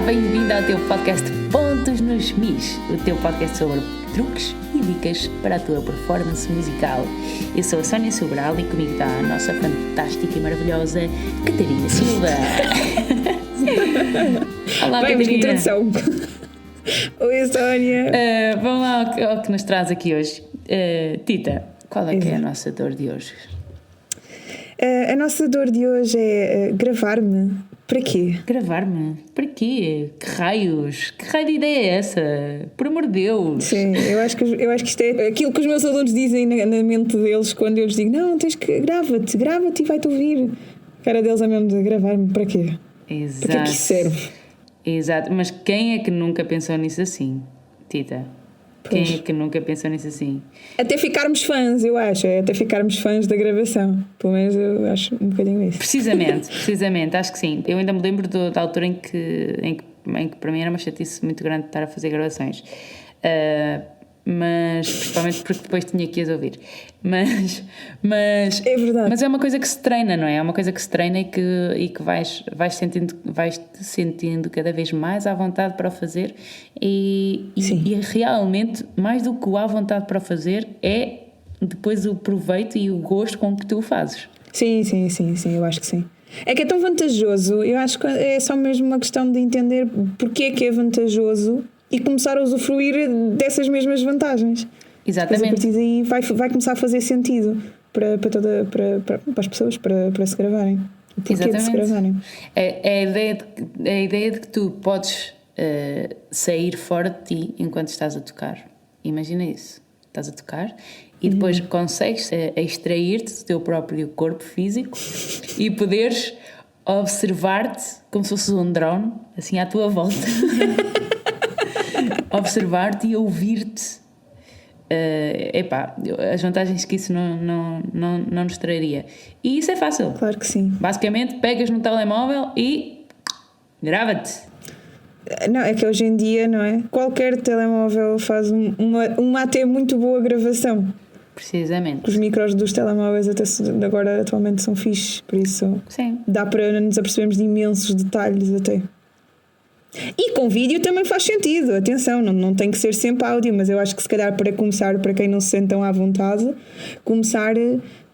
bem-vindo ao teu podcast Pontos nos Mis, o teu podcast sobre truques e dicas para a tua performance musical. Eu sou a Sónia Sobral e comigo está a nossa fantástica e maravilhosa Catarina Silva. Olá, bem, Catarina. que introdução. Oi, Sónia. Vamos lá ao que nos traz aqui hoje. Tita, qual é que é a nossa dor de hoje? A nossa dor de hoje é gravar-me. Para quê? Gravar-me? Para quê? Que raios? Que raio de ideia é essa? Por amor de Deus! Sim, eu acho que isto é aquilo que os meus alunos dizem na mente deles quando eu lhes digo: não, tens que grava-te e vai-te ouvir. A cara deles é mesmo de gravar-me para quê? Exato. Para que é que isso serve? Exato, mas quem é que nunca pensou nisso assim, Tita? Quem é que nunca pensou nisso assim? Até ficarmos fãs, eu acho. É até ficarmos fãs da gravação. Pelo menos eu acho um bocadinho isso. Precisamente, acho que sim. Eu ainda me lembro da altura em que para mim era uma chatice muito grande estar a fazer gravações. Mas principalmente porque depois tinha que as ouvir. Mas é verdade. Mas é uma coisa que se treina, não é? É uma coisa que se treina e que vais te sentindo cada vez mais à vontade para o fazer e realmente, mais do que o à vontade para o fazer, é depois o proveito e o gosto com que tu o fazes. Sim, eu acho que sim. É que é tão vantajoso, eu acho que é só mesmo uma questão de entender porque é que é vantajoso e começar a usufruir dessas mesmas vantagens. Exatamente. Depois, a partir daí vai começar a fazer sentido para as pessoas, para se gravarem. O porquê de se gravarem. É a ideia de que tu podes sair fora de ti enquanto estás a tocar. Imagina isso. Estás a tocar e depois consegues extrair-te do teu próprio corpo físico e poderes observar-te como se fosse um drone, assim à tua volta. Observar-te e ouvir-te. As vantagens que isso não nos traria. E isso é fácil. Claro que sim. Basicamente, pegas no telemóvel e grava-te. Não, é que hoje em dia, não é? Qualquer telemóvel faz uma até muito boa gravação. Precisamente. Os micros dos telemóveis agora atualmente são fixes, por isso sim, dá para nos apercebermos de imensos detalhes até. E com vídeo também faz sentido, atenção, não tem que ser sempre áudio, mas eu acho que se calhar para começar, para quem não se sente tão à vontade, começar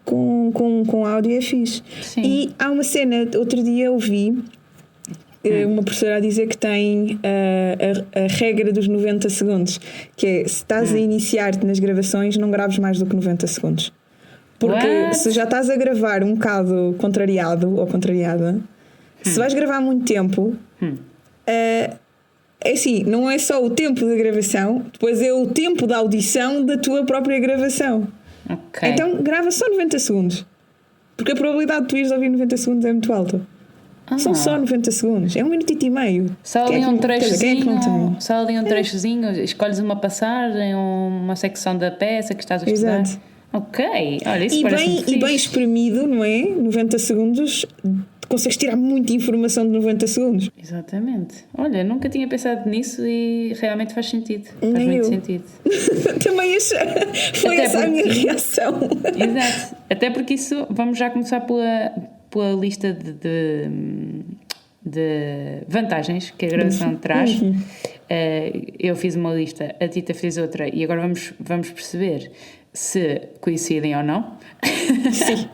com áudio é fixe. Sim. E há uma cena, outro dia eu vi uma professora a dizer que tem a regra dos 90 segundos, que é, se estás a iniciar-te nas gravações, não graves mais do que 90 segundos. Porque se já estás a gravar um bocado contrariado ou contrariada, se vais gravar muito tempo... é assim, não é só o tempo da gravação, depois é o tempo da audição da tua própria gravação. Okay. Então grava só 90 segundos, porque a probabilidade de tu ires ouvir 90 segundos é muito alta. São só 90 segundos, é 1 minuto e meio. Só ali um trechozinho, escolhes uma passagem, uma secção da peça que estás a estudar. Exato. Ok, olha, isso e bem espremido, não é? 90 segundos, consegues tirar muita informação de 90 segundos. Exatamente. Olha, nunca tinha pensado nisso e realmente faz sentido. Faz Nem muito eu. sentido. Também achei. Foi essa a minha reação. Exato. Até porque isso, vamos já começar pela lista de vantagens que a gravação traz. Eu fiz uma lista, a Tita fez outra e agora vamos perceber se coincidem ou não. Sim.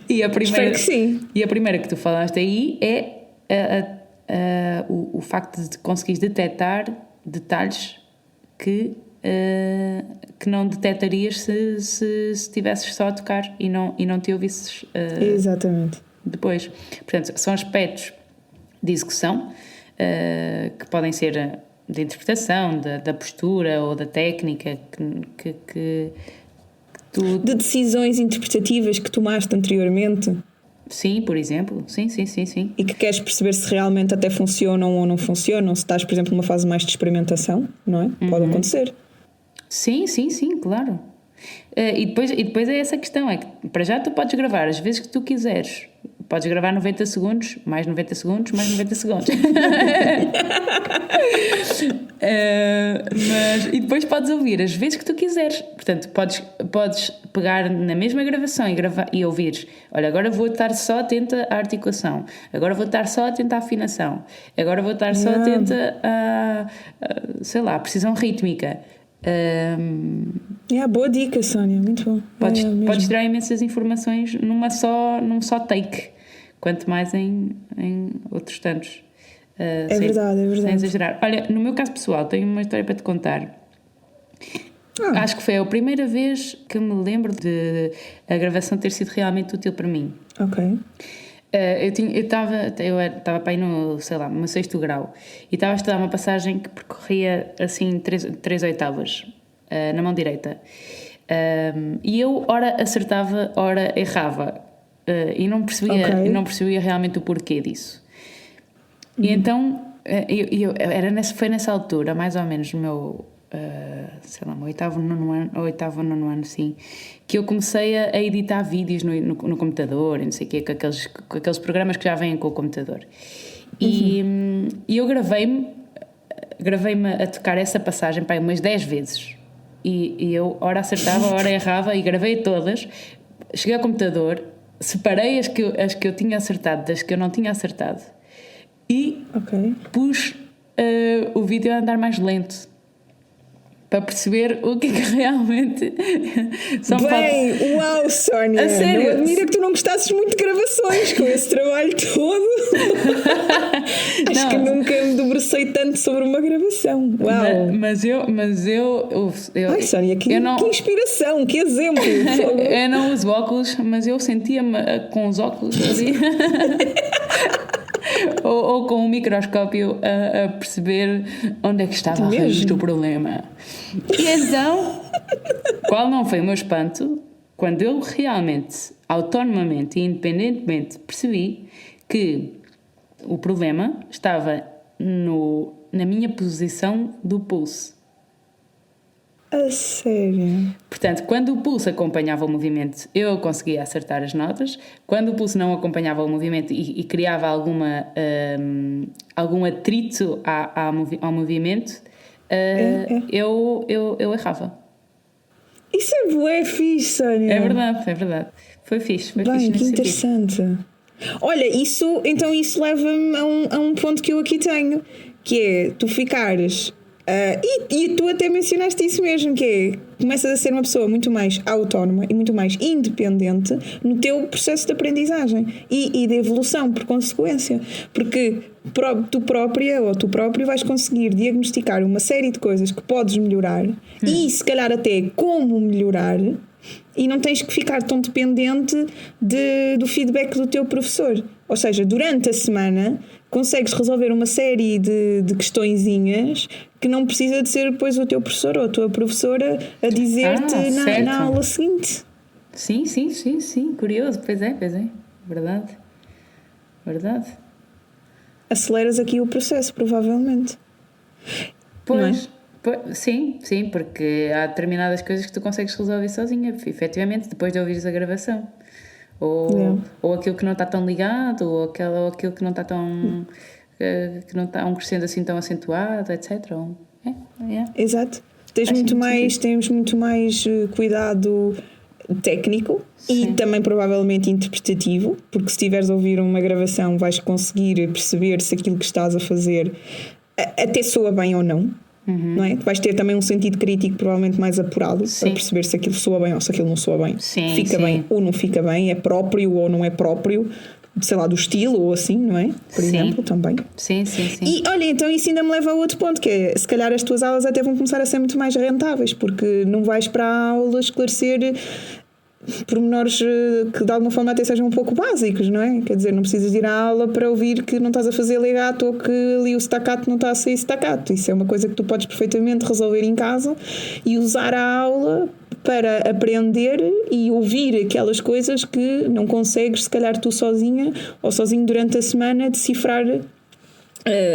Espero que sim. E a primeira que tu falaste aí é o facto de conseguires detectar detalhes que não detectarias se estivesses só a tocar e não te ouvisses exatamente depois. Portanto, são aspectos de execução que podem ser de interpretação, da postura ou da técnica que tu... De decisões interpretativas que tomaste anteriormente. Sim, por exemplo. Sim. E que queres perceber se realmente até funcionam ou não funcionam. Se estás, por exemplo, numa fase mais de experimentação, não é? Pode acontecer. Sim, e depois é essa questão, é que para já tu podes gravar as vezes que tu quiseres, podes gravar 90 segundos, mais 90 segundos, mais 90 segundos. E depois podes ouvir as vezes que tu quiseres. Portanto, podes pegar na mesma gravação e ouvires: olha, agora vou estar só atenta à articulação, agora vou estar só atenta à afinação, agora vou estar só atenta sei lá, à precisão rítmica. Boa dica, Sónia, muito bom. Podes tirar imensas informações num só take, quanto mais em outros tantos. É verdade. Sem exagerar. Olha, no meu caso pessoal, tenho uma história para te contar. Acho que foi a primeira vez que me lembro de a gravação ter sido realmente útil para mim. Ok. Eu estava para ir no, sei lá, no meu 6º grau e estava a estudar uma passagem que percorria assim 3 oitavas na mão direita, e eu ora acertava, ora errava, e não percebia realmente o porquê disso. E então foi nessa altura, mais ou menos no meu sei lá, meu 8º, 9º ano, sim, que eu comecei a editar vídeos no computador, não sei o quê, com aqueles programas que já vêm com o computador. E eu gravei-me a tocar essa passagem para umas 10 vezes. E eu ora acertava, ora errava, e gravei todas. Cheguei ao computador, separei as que eu tinha acertado das que eu não tinha acertado e pus o vídeo a andar mais lento, para perceber o que realmente uau, Sónia! A sério? Não admira que tu não gostasses muito de gravações com esse trabalho todo. Acho que nunca me debrucei tanto sobre uma gravação. Uau! Mas eu ai, Sónia, que inspiração, que exemplo! Eu não uso óculos, mas eu sentia-me com os óculos ali. ou com um microscópio a perceber onde é que estava a raiz do problema. E então, qual não foi o meu espanto quando eu realmente, autonomamente e independentemente, percebi que o problema estava na minha posição do pulso. A sério? Portanto, quando o pulso acompanhava o movimento, eu conseguia acertar as notas. Quando o pulso não acompanhava o movimento e criava algum atrito ao movimento, eu errava. Isso é bué fixe, Sónia. É verdade. Foi fixe. Bem, que interessante. Olha, isso leva-me a um ponto que eu aqui tenho, que é tu ficares... e tu até mencionaste isso mesmo, que é, começas a ser uma pessoa muito mais autónoma e muito mais independente no teu processo de aprendizagem e de evolução por consequência, porque tu própria ou tu próprio vais conseguir diagnosticar uma série de coisas que podes melhorar e se calhar até como melhorar, e não tens que ficar tão dependente do feedback do teu professor. Ou seja, durante a semana consegues resolver uma série de questõezinhas que não precisa de ser depois o teu professor ou a tua professora a dizer-te na aula seguinte. Sim, curioso, pois é, verdade. Aceleras aqui o processo, provavelmente. Pois, sim, porque há determinadas coisas que tu consegues resolver sozinha, efetivamente, depois de ouvires a gravação. Ou aquilo que não está tão ligado, ou aquilo que não está tão... que não está um crescendo assim tão acentuado, etc. Exato. Temos muito mais cuidado técnico. Sim. E também provavelmente interpretativo, porque se estiveres a ouvir uma gravação vais conseguir perceber se aquilo que estás a fazer até soa bem ou não. Não é? Vais ter também um sentido crítico provavelmente mais apurado. Sim. Para perceber se aquilo soa bem ou se aquilo não soa bem. Sim, fica bem ou não fica bem, é próprio ou não é próprio, sei lá, do estilo ou assim, não é? Por exemplo, também. Sim. E olha, então isso ainda me leva a outro ponto, que é, se calhar as tuas aulas até vão começar a ser muito mais rentáveis, porque não vais para a aula esclarecer pormenores que de alguma forma até sejam um pouco básicos, não é? Quer dizer, não precisas ir à aula para ouvir que não estás a fazer legato ou que ali o staccato não está a sair staccato. Isso é uma coisa que tu podes perfeitamente resolver em casa e usar a aula para aprender e ouvir aquelas coisas que não consegues, se calhar tu sozinha ou sozinho durante a semana, decifrar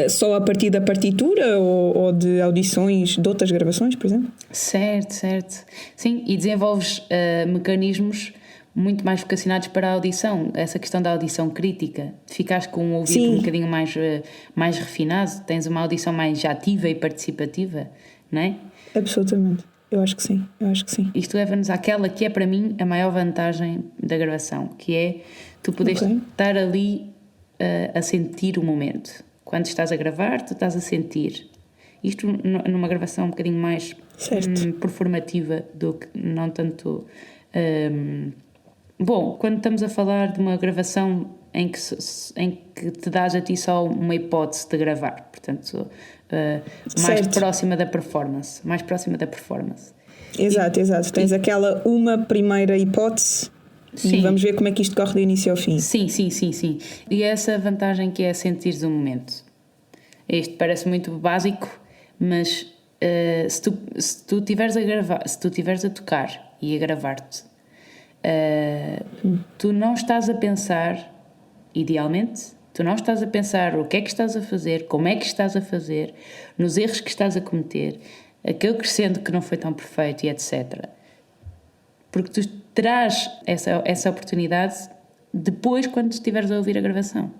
só a partir da partitura ou de audições de outras gravações, por exemplo. Certo. Sim, e desenvolves mecanismos muito mais vocacionados para a audição, essa questão da audição crítica, de ficares com um ouvido Sim. um bocadinho mais refinado, tens uma audição mais ativa e participativa, não é? Absolutamente. Eu acho que sim. Isto leva-nos àquela que é para mim a maior vantagem da gravação, que é tu podes estar ali a sentir o momento. Quando estás a gravar, tu estás a sentir. Isto numa gravação um bocadinho mais performativa do que não tanto... Bom, quando estamos a falar de uma gravação em que te dás a ti só uma hipótese de gravar, portanto, mais próxima da performance. Exato. Tens aquela uma primeira hipótese. Sim. E vamos ver como é que isto corre do início ao fim. Sim. E essa vantagem que é sentires o momento. Isto parece muito básico, mas se tu estiveres a gravar, se tu estiveres a tocar e a gravar-te, tu não estás a pensar, idealmente, tu não estás a pensar o que é que estás a fazer, como é que estás a fazer, nos erros que estás a cometer, aquele crescendo que não foi tão perfeito e etc. Porque tu terás essa oportunidade depois quando estiveres a ouvir a gravação.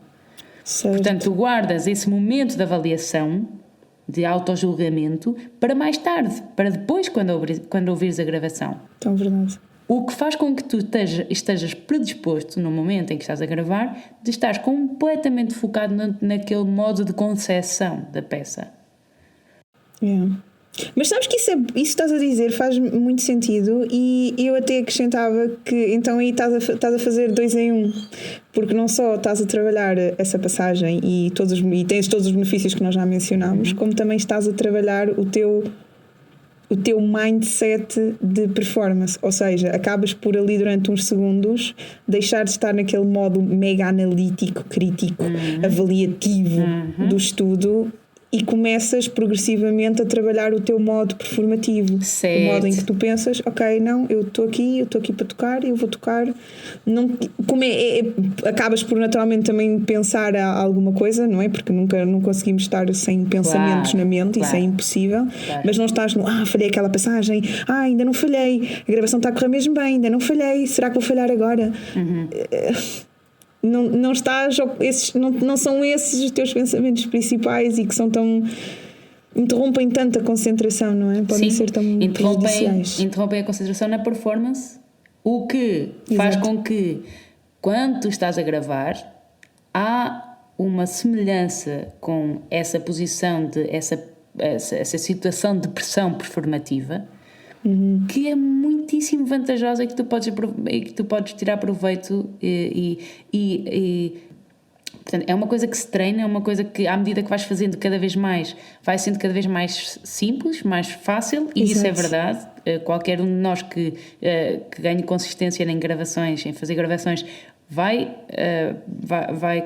Certo. Portanto, tu guardas esse momento de avaliação, de autojulgamento, para mais tarde, para depois quando ouvires a gravação. Então, verdade. O que faz com que tu estejas predisposto no momento em que estás a gravar, de estar completamente focado naquele modo de concepção da peça. Yeah. Mas sabes que isso estás a dizer faz muito sentido, e eu até acrescentava que então aí estás a fazer 2 em 1, porque não só estás a trabalhar essa passagem e tens todos os benefícios que nós já mencionámos, como também estás a trabalhar o teu mindset de performance, ou seja, acabas por ali durante uns segundos deixar de estar naquele modo mega analítico, crítico, avaliativo do estudo, e começas progressivamente a trabalhar o teu modo performativo. Certo. O modo em que tu pensas, ok, não, eu estou aqui para tocar, eu vou tocar. Não, acabas por naturalmente também pensar alguma coisa, não é? Porque não conseguimos estar sem pensamentos na mente, isso é impossível. Mas não estás falhei aquela passagem, ainda não falhei, a gravação está a correr mesmo bem, ainda não falhei, será que vou falhar agora? Não estás, não são esses os teus pensamentos principais e que são tão, interrompem tanta concentração, não é? Podem ser tão prejudiciais. Interrompem a concentração na performance, o que faz com que quando tu estás a gravar há uma semelhança com essa posição essa situação de pressão performativa, que é muitíssimo vantajosa e que tu podes tirar proveito portanto, é uma coisa que se treina, é uma coisa que à medida que vais fazendo cada vez mais, vai sendo cada vez mais simples, mais fácil. E isso é verdade. Qualquer um de nós que ganhe consistência em gravações, em fazer gravações, vai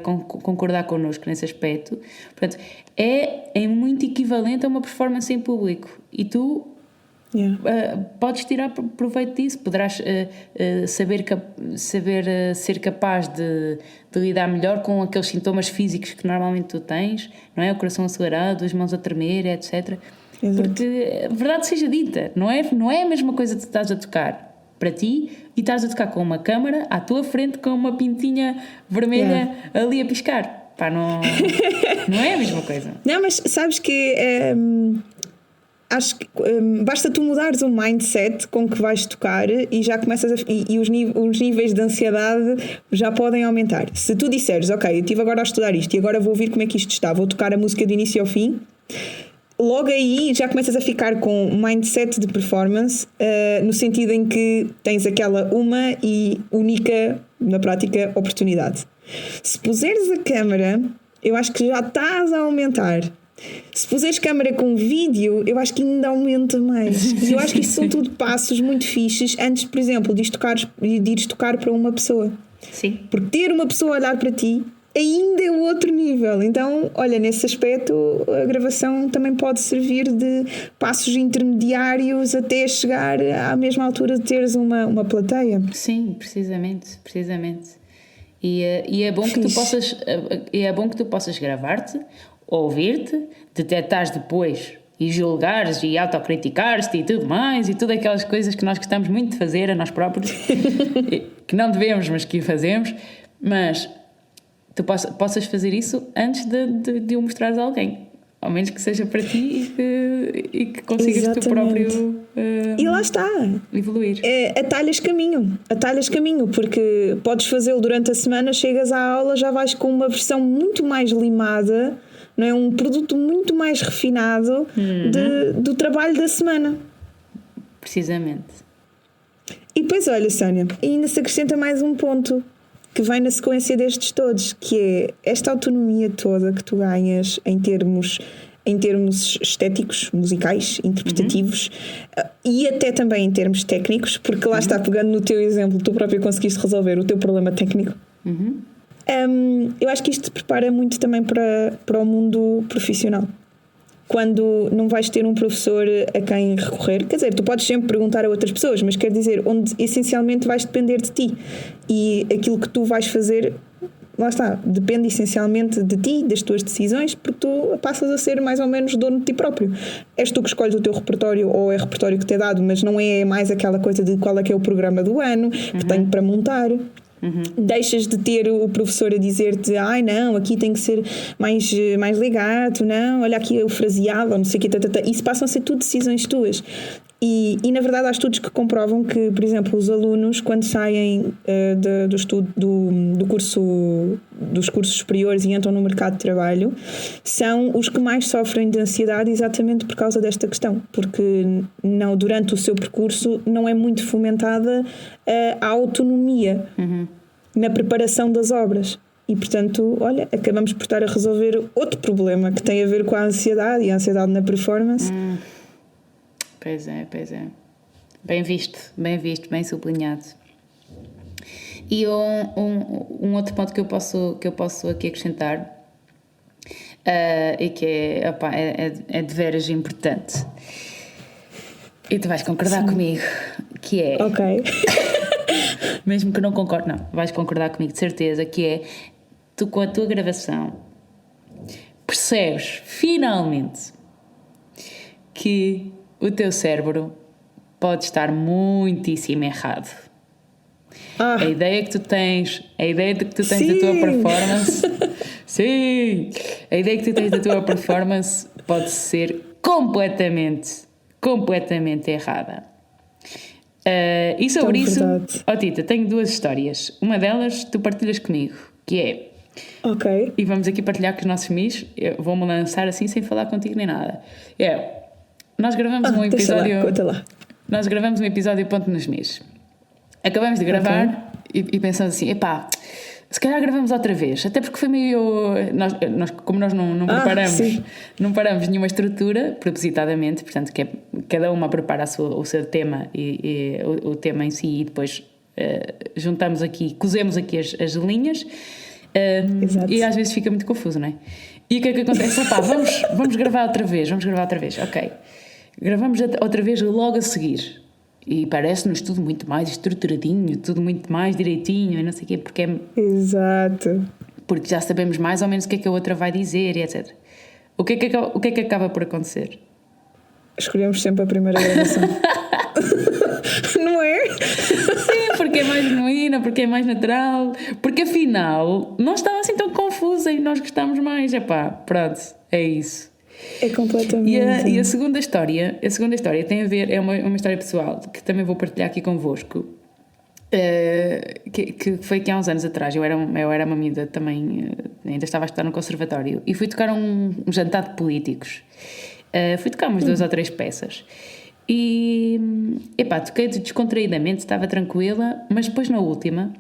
concordar connosco nesse aspecto. Portanto, é muito equivalente a uma performance em público, e tu podes tirar proveito disso. Poderás saber ser capaz de lidar melhor com aqueles sintomas físicos que normalmente tu tens, não é? O coração acelerado, as mãos a tremer, etc. Exato. Porque, verdade seja dita, não é a mesma coisa que tu estás a tocar para ti e estás a tocar com uma câmara à tua frente com uma pintinha vermelha ali a piscar. Pá, não é a mesma coisa. Não, mas sabes que acho que basta tu mudares o mindset com que vais tocar e já começas e os níveis de ansiedade já podem aumentar. Se tu disseres, ok, eu estive agora a estudar isto e agora vou ouvir como é que isto está, vou tocar a música do início ao fim, logo aí já começas a ficar com mindset de performance, no sentido em que tens aquela uma e única, na prática, oportunidade. Se puseres a câmara, eu acho que já estás a aumentar. Se puseres câmara com vídeo, eu acho que ainda aumenta mais. E eu acho que isto são tudo passos muito fixes antes, por exemplo, de ires tocar para uma pessoa. Sim. Porque ter uma pessoa a olhar para ti ainda é outro nível. Então, olha, nesse aspecto a gravação também pode servir de passos intermediários até chegar à mesma altura de teres uma plateia. Sim, precisamente. E é bom que tu possas gravar-te, ouvir-te, detectares depois e julgares e autocriticares-te e tudo mais, e todas aquelas coisas que nós gostamos muito de fazer a nós próprios, que não devemos, mas que fazemos, mas tu possas fazer isso antes de o mostrares a alguém. Ao menos que seja para ti e que consigas Exatamente. tu próprio E lá está. evoluir. Atalhas caminho, porque podes fazê-lo durante a semana, chegas à aula, já vais com uma versão muito mais limada, não é? Um produto muito mais refinado do trabalho da semana. Precisamente. E depois, olha, Sónia, ainda se acrescenta mais um ponto que vem na sequência destes todos, que é esta autonomia toda que tu ganhas em termos estéticos, musicais, interpretativos, e até também em termos técnicos, porque lá está, pegando no teu exemplo, tu próprio conseguiste resolver o teu problema técnico. Eu acho que isto te prepara muito também para o mundo profissional. Quando não vais ter um professor a quem recorrer, quer dizer, tu podes sempre perguntar a outras pessoas, mas quer dizer, onde essencialmente vais depender de ti, e aquilo que tu vais fazer, lá está, depende essencialmente de ti, das tuas decisões, porque tu passas a ser mais ou menos dono de ti próprio. És tu que escolhes o teu repertório, ou é repertório que te é dado, mas não é mais aquela coisa de qual é que é o programa do ano que tenho para montar. Deixas de ter o professor a dizer-te ai não, aqui tem que ser mais legato, não, olha aqui o fraseado, não sei o que, isso passam a ser tudo decisões tuas. E na verdade há estudos que comprovam que, por exemplo, os alunos quando saem dos cursos superiores e entram no mercado de trabalho são os que mais sofrem de ansiedade exatamente por causa desta questão, porque durante o seu percurso não é muito fomentada a autonomia na preparação das obras. E, portanto, olha, acabamos por estar a resolver outro problema que tem a ver com a ansiedade e a ansiedade na performance. Pois é. Bem visto, bem sublinhado. E um outro ponto que eu posso aqui acrescentar e que é de veras importante, e tu vais concordar comigo, que é... Ok. Mesmo que não concorde, não, vais concordar comigo de certeza, que é tu com a tua gravação percebes finalmente que o teu cérebro pode estar muitíssimo errado. A ideia que tu tens da tua performance, sim, a ideia que tu tens da tua performance pode ser completamente errada. E sobre isso, Tita, tenho duas histórias. Uma delas tu partilhas comigo, que é... Ok. E vamos aqui partilhar com os nossos amigos. Eu vou-me lançar assim sem falar contigo nem nada. Nós gravamos um episódio... Conta lá. Nós gravamos um episódio ponto nos meses. Acabamos de gravar e pensamos assim, se calhar gravamos outra vez, até porque foi meio... Como nós não preparamos nenhuma estrutura, propositadamente, portanto, que cada uma prepara o seu tema e o tema em si, e depois juntamos aqui, cozemos aqui as linhas, e às vezes fica muito confuso, não é? E o que é que acontece? Vamos gravar outra vez, ok. Gravamos outra vez logo a seguir. E parece-nos tudo muito mais estruturadinho, tudo muito mais direitinho e não sei o quê, Exato. Porque já sabemos mais ou menos o que é que a outra vai dizer e etc. O que é que acaba por acontecer? Escolhemos sempre a primeira gravação. Não é? Sim, porque é mais genuína, porque é mais natural, porque afinal não estava assim tão confusa e nós gostamos mais. Pronto, é isso. É completamente. E a segunda história tem a ver, é uma história pessoal que também vou partilhar aqui convosco, que foi que há uns anos atrás eu era uma miúda também, ainda estava a estudar no conservatório, e fui tocar um jantar de políticos. Fui tocar umas 2 ou 3 peças e toquei descontraídamente, estava tranquila, mas depois na última,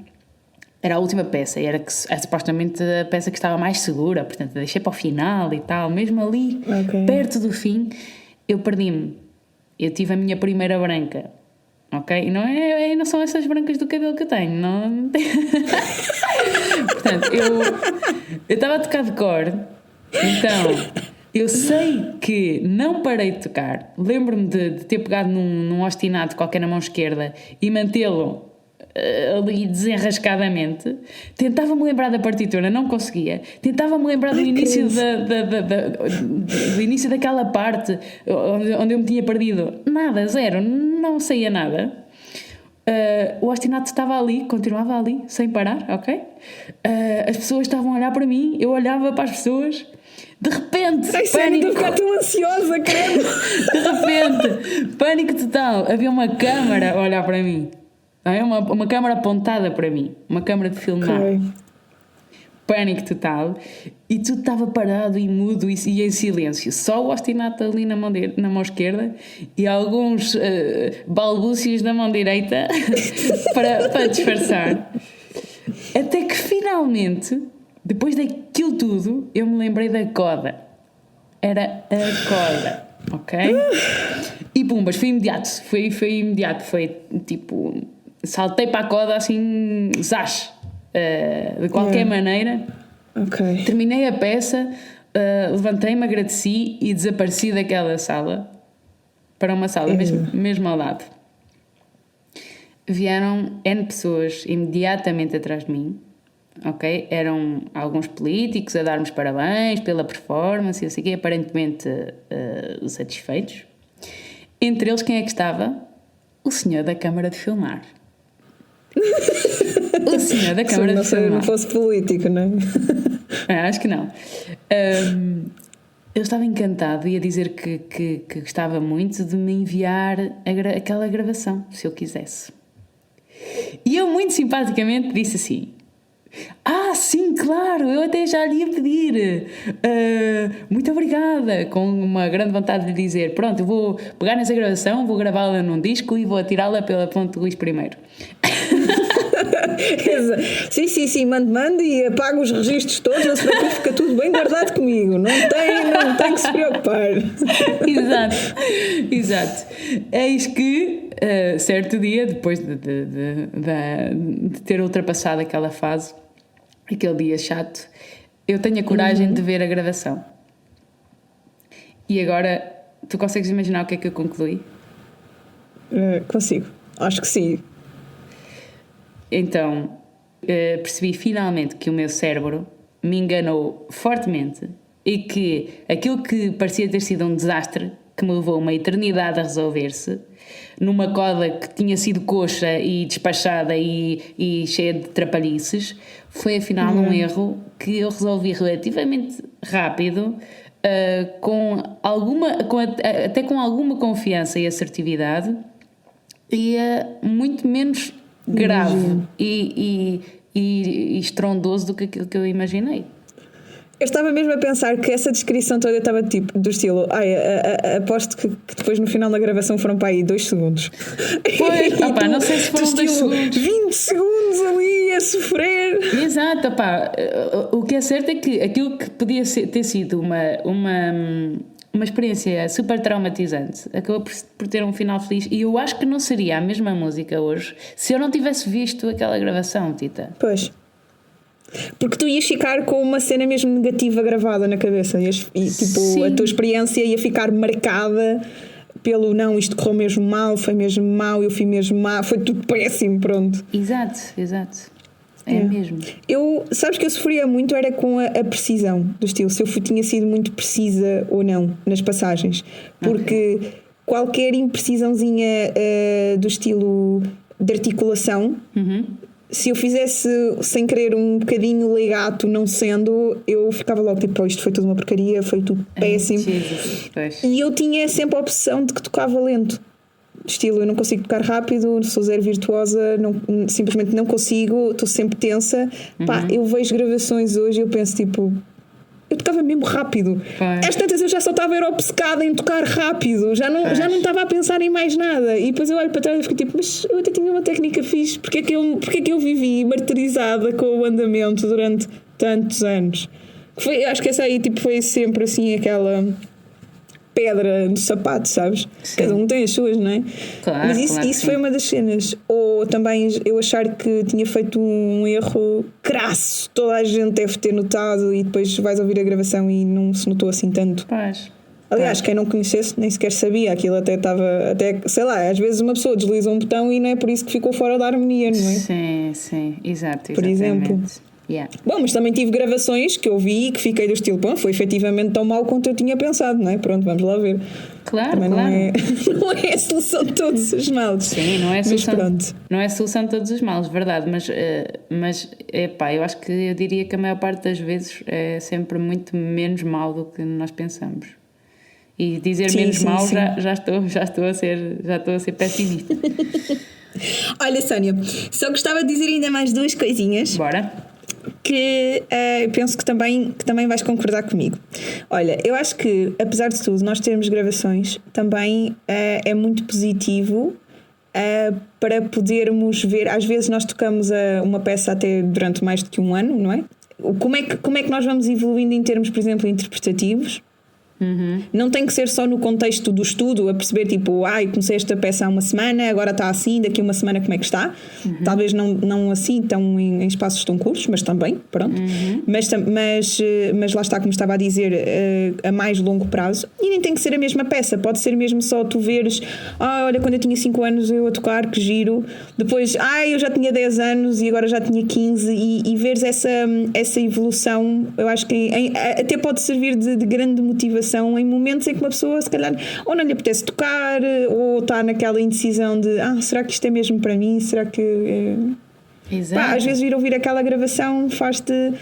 era a última peça, era supostamente a peça que estava mais segura, portanto deixei para o final e tal, mesmo ali, perto do fim, eu perdi-me. Eu tive a minha primeira branca, ok? E não são essas brancas do cabelo que eu tenho, não. Portanto, eu estava a tocar de cor, então eu sei que não parei de tocar. Lembro-me de ter pegado num ostinato qualquer na mão esquerda e mantê-lo ali desenrascadamente, tentava-me lembrar da partitura, não conseguia, tentava-me lembrar do início do início daquela parte onde eu me tinha perdido, nada, zero, não saía nada. O ostinato estava ali, continuava ali, sem parar, ok? As pessoas estavam a olhar para mim, eu olhava para as pessoas, de repente, pânico. Estou a ficar tão ansiosa, credo. De repente, pânico total, havia uma câmara a olhar para mim. Uma câmara apontada para mim, uma câmara de filmar. Okay. Pânico total, e tudo estava parado e mudo e em silêncio. Só o ostinato ali na mão esquerda e alguns balbúcios na mão direita para disfarçar. Até que finalmente, depois daquilo tudo, eu me lembrei da coda. Era a coda, ok? E pumbas, foi imediato. Foi imediato, foi tipo... Saltei para a coda assim, zás, de qualquer maneira. Okay. Terminei a peça, levantei-me, agradeci e desapareci daquela sala para uma sala mesmo ao lado. Vieram N pessoas imediatamente atrás de mim, ok? Eram alguns políticos a dar-me os parabéns pela performance e assim, aparentemente satisfeitos. Entre eles, quem é que estava? O senhor da Câmara de Filmar. O senhor da Câmara de Filmar. Se não fosse político, não é? Acho que não. Eu estava encantado e a dizer que gostava muito de me enviar aquela gravação, se eu quisesse. E eu muito simpaticamente disse assim: sim, claro, eu até já lhe ia pedir, muito obrigada, com uma grande vontade de lhe dizer: pronto, eu vou pegar nessa gravação, vou gravá-la num disco e vou atirá-la pela Ponte Luís I. Sim, mande e apaga os registros todos, não se preocupe, fica tudo bem guardado comigo, não tem que se preocupar. Exato. Eis que certo dia, depois de ter ultrapassado aquela fase, aquele dia chato, eu tenho a coragem de ver a gravação. E agora, tu consegues imaginar o que é que eu concluí? Consigo, acho que sim. Então, percebi finalmente que o meu cérebro me enganou fortemente e que aquilo que parecia ter sido um desastre, que me levou uma eternidade a resolver-se, numa coda que tinha sido coxa e despachada e cheia de trapalhices, foi afinal um erro que eu resolvi relativamente rápido, até com alguma confiança e assertividade, e muito menos grave e estrondoso do que aquilo que eu imaginei. Eu estava mesmo a pensar que essa descrição toda estava tipo do estilo: aposto que depois no final da gravação foram para aí 2 segundos. Pois, não sei se foram 2 segundos. 20 segundos ali a sofrer. Exato, o que é certo é que aquilo que podia ter sido uma experiência super traumatizante acabou por ter um final feliz, e eu acho que não seria a mesma música hoje se eu não tivesse visto aquela gravação, Tita. Pois. Porque tu ias ficar com uma cena mesmo negativa gravada na cabeça a tua experiência ia ficar marcada pelo não, isto correu mesmo mal, foi mesmo mal, eu fui mesmo mal, foi tudo péssimo, pronto. Exato. É mesmo. Sabes que eu sofria muito era com a precisão do estilo, se eu tinha sido muito precisa ou não nas passagens, porque qualquer imprecisãozinha do estilo de articulação, se eu fizesse sem querer um bocadinho legato, não sendo, eu ficava logo tipo: isto foi tudo uma porcaria, foi tudo péssimo. E eu tinha sempre a opção de que tocava lento. Estilo, eu não consigo tocar rápido, sou zero virtuosa, simplesmente não consigo, estou sempre tensa. Eu vejo gravações hoje e eu penso tipo: eu tocava mesmo rápido. Às tantas eu já só estava obcecada em tocar rápido, já não estava a pensar em mais nada. E depois eu olho para trás e fico tipo: mas eu até tinha uma técnica fixe, porque é que eu vivi martirizada com o andamento durante tantos anos? Acho que essa aí foi sempre assim aquela pedra no sapato, sabes? Sim. Cada um tem as suas, não é? Claro, mas isso foi uma das cenas. Ou também eu achar que tinha feito um erro crasso, toda a gente deve ter notado, e depois vais ouvir a gravação e não se notou assim tanto. Pois. Aliás, quem não conhecesse nem sequer sabia. Aquilo até estava, sei lá, às vezes uma pessoa desliza um botão e não é por isso que ficou fora da harmonia, não é? Sim, exato. Por exemplo. Yeah. Bom, mas também tive gravações que eu vi e que fiquei do estilo, pô, foi efetivamente tão mau quanto eu tinha pensado, não é? Pronto, vamos lá ver. Claro, também claro. Não é a solução de todos os males. Sim, não é a solução, mas pronto. Não é a solução de todos os males, verdade, mas epá, eu acho que eu diria que a maior parte das vezes é sempre muito menos mal do que nós pensamos. E dizer menos mal sim. Já estou a ser pessimista. Olha, Sónia, só gostava de dizer ainda mais 2 coisinhas. Bora. Que penso que também vais concordar comigo. Olha, eu acho que, apesar de tudo, nós termos gravações também é muito positivo para podermos ver. Às vezes nós tocamos uma peça até durante mais do que um ano, não é? Como é que nós vamos evoluindo em termos, por exemplo, interpretativos? Uhum. Não tem que ser só no contexto do estudo, a perceber tipo, comecei esta peça há uma semana, agora está assim, daqui a uma semana como é que está? Uhum. Talvez não assim tão em espaços tão curtos, mas também, pronto. Uhum. Mas lá está, como estava a dizer, a mais longo prazo. E nem tem que ser a mesma peça, pode ser mesmo só tu veres, olha, quando eu tinha 5 anos eu a tocar, que giro. Depois, eu já tinha 10 anos e agora já tinha 15 e veres essa evolução, eu acho que até pode servir de grande motivação em momentos em que uma pessoa se calhar ou não lhe apetece tocar ou está naquela indecisão de será que isto é mesmo para mim? Será que Exato. às vezes ir ouvir aquela gravação faz-te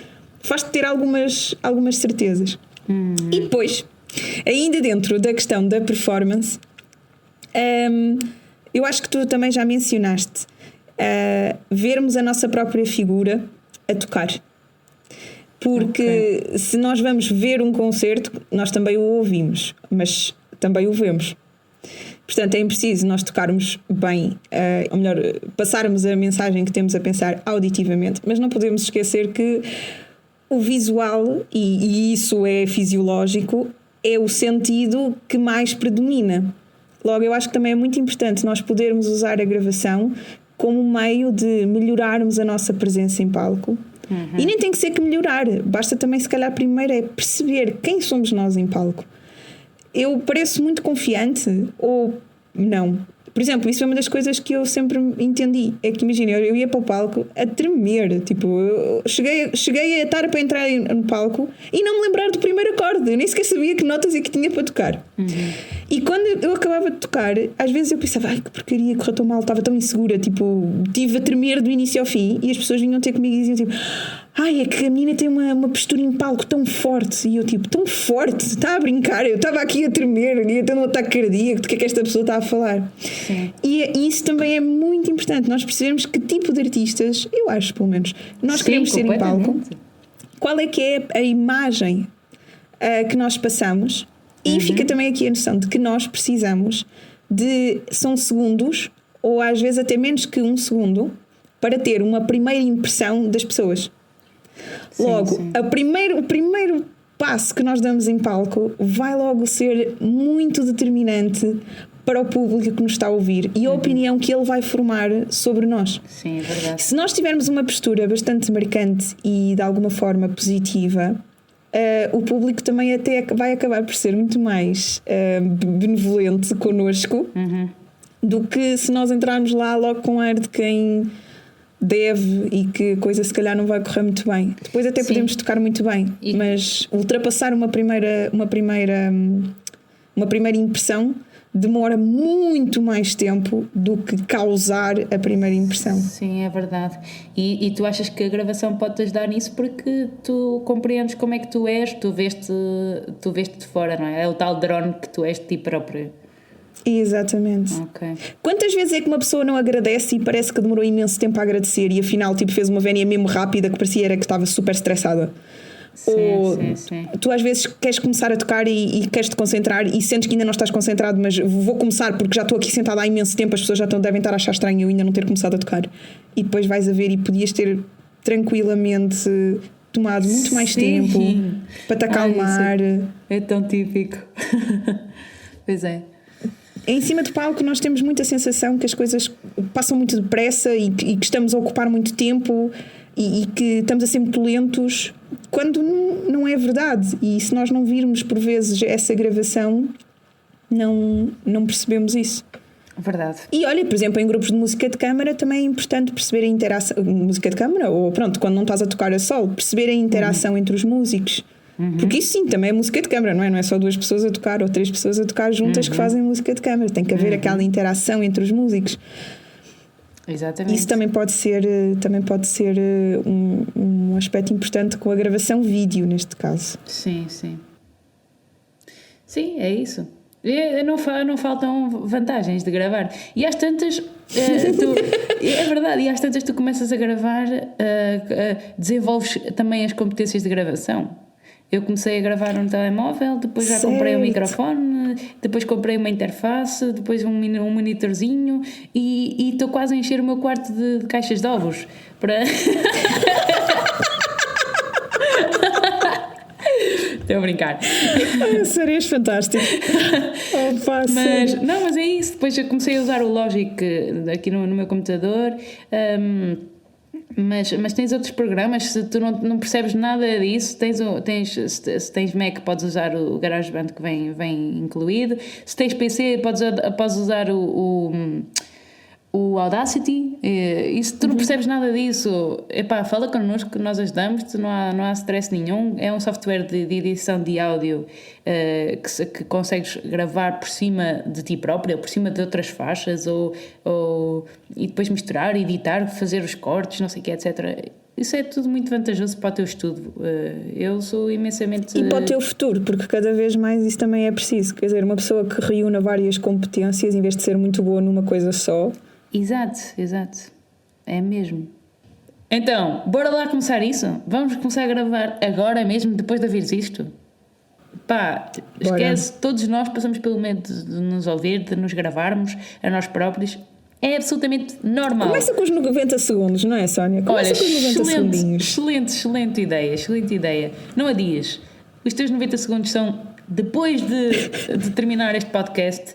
ter algumas certezas. E depois, ainda dentro da questão da performance, eu acho que tu também já mencionaste vermos a nossa própria figura a tocar. Porque se nós vamos ver um concerto, nós também o ouvimos, mas também o vemos. Portanto, é preciso nós tocarmos bem, ou melhor, passarmos a mensagem que temos a pensar auditivamente, mas não podemos esquecer que o visual, e isso é fisiológico, é o sentido que mais predomina. Logo, eu acho que também é muito importante nós podermos usar a gravação como meio de melhorarmos a nossa presença em palco. Uhum. E nem tem que ser que melhorar, basta também se calhar primeiro é perceber quem somos nós em palco. Eu pareço muito confiante ou não? Por exemplo, isso é uma das coisas que eu sempre entendi, é que imagina, eu ia para o palco a tremer, tipo, eu cheguei a estar para entrar no palco e não me lembrar do primeiro acorde, eu nem sequer sabia que notas é que tinha para tocar. Uhum. E quando eu acabava de tocar, às vezes eu pensava, que porcaria, correu tão mal, estava tão insegura, tipo, estive a tremer do início ao fim e as pessoas vinham ter comigo e diziam tipo, é que a menina tem uma postura em palco tão forte. E eu tipo, tão forte? Está a brincar? Eu estava aqui a tremer, ia ter um ataque cardíaco, do que é que esta pessoa está a falar? Sim. E isso também é muito importante, nós percebemos que tipo de artistas, eu acho pelo menos, nós queremos ser em palco. Qual é que é a imagem que nós passamos? E fica também aqui a noção de que nós precisamos são segundos, ou às vezes até menos que um segundo, para ter uma primeira impressão das pessoas. Logo, sim. O primeiro passo que nós damos em palco vai logo ser muito determinante para o público que nos está a ouvir e a opinião que ele vai formar sobre nós. Sim, é verdade. Se nós tivermos uma postura bastante marcante e de alguma forma positiva, o público também até vai acabar por ser muito mais benevolente connosco do que se nós entrarmos lá logo com ar de quem deve e que a coisa se calhar não vai correr muito bem. Depois até podemos tocar muito bem, mas ultrapassar uma primeira impressão demora muito mais tempo do que causar a primeira impressão. Sim, é verdade. E tu achas que a gravação pode-te ajudar nisso porque tu compreendes como é que tu és, tu veste de fora, não é? É o tal drone que tu és de ti próprio. Exatamente. Okay. Quantas vezes é que uma pessoa não agradece e parece que demorou imenso tempo a agradecer e afinal fez uma vénia mesmo rápida que parecia que estava super estressada? Sim. Tu às vezes queres começar a tocar e queres te concentrar e sentes que ainda não estás concentrado, mas vou começar porque já estou aqui sentada há imenso tempo, as pessoas já devem estar a achar estranho eu ainda não ter começado a tocar, e depois vais a ver e podias ter tranquilamente tomado muito mais tempo para te acalmar. É tão típico. Pois é. Em cima do palco nós temos muita sensação que as coisas passam muito depressa e que estamos a ocupar muito tempo e que estamos a ser muito lentos, quando não não é verdade. E se nós não virmos por vezes essa gravação, não percebemos isso. Verdade. E olha, por exemplo, em grupos de música de câmara também é importante perceber a interação. Música de câmara, ou pronto, quando não estás a tocar a solo, perceber a interação entre os músicos. Porque isso sim, também é música de câmara, não é? Não é só 2 pessoas a tocar ou 3 pessoas a tocar juntas que fazem música de câmara. Tem que haver aquela interação entre os músicos. Exatamente. Isso também pode ser um aspecto importante com a gravação vídeo, neste caso. Sim, sim. Sim, é isso. Não faltam vantagens de gravar. E às tantas, é verdade, e às tantas tu começas a gravar, desenvolves também as competências de gravação. Eu comecei a gravar no telemóvel, depois já comprei um microfone, depois comprei uma interface, depois um monitorzinho e estou quase a encher o meu quarto de caixas de ovos para... Estou a brincar. Serias fantástico. Mas é isso. Depois eu comecei a usar o Logic aqui no meu computador. Mas tens outros programas. Se tu não percebes nada disso, se tens Mac, podes usar o GarageBand que vem incluído. Se tens PC, podes usar o Audacity. E se tu não percebes nada disso, fala connosco que nós ajudamos-te, não há stress nenhum. É um software de edição de áudio que consegues gravar por cima de ti próprio, por cima de outras faixas, e depois misturar, editar, fazer os cortes, não sei o que, etc. Isso é tudo muito vantajoso para o teu estudo. Eu sou imensamente... E para o teu futuro, porque cada vez mais isso também é preciso. Quer dizer, uma pessoa que reúna várias competências, em vez de ser muito boa numa coisa só... Exato. É mesmo. Então, bora lá começar isso? Vamos começar a gravar agora mesmo, depois de ouvires isto? Esquece, todos nós passamos pelo medo de nos ouvir, de nos gravarmos a nós próprios. É absolutamente normal. Começa com os 90 segundos, não é, Sónia? Começa com os 90 segundinhos. Excelente ideia. Não adias. Os teus 90 segundos são depois de terminar este podcast.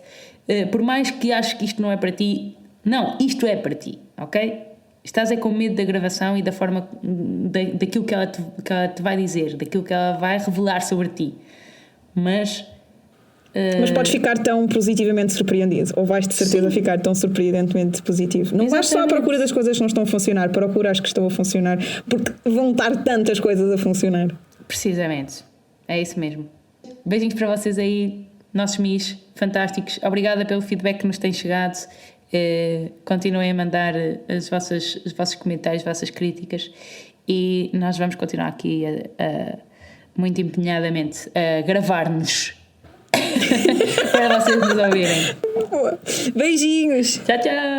Por mais que aches que isto não é para ti, não, isto é para ti, ok? Estás com medo da gravação e da forma daquilo que ela te vai dizer, daquilo que ela vai revelar sobre ti. Mas podes ficar tão positivamente surpreendido, ou vais de certeza ficar tão surpreendentemente positivo. Não vais só à procura das coisas que não estão a funcionar, procura as que estão a funcionar, porque vão estar tantas coisas a funcionar. Precisamente, é isso mesmo. Beijinhos para vocês aí, nossos mis fantásticos. Obrigada pelo feedback que nos tem chegado. Continuem a mandar os vossos comentários, as vossas críticas, e nós vamos continuar aqui muito empenhadamente a gravar-nos para vocês nos ouvirem. Beijinhos. Tchau, tchau.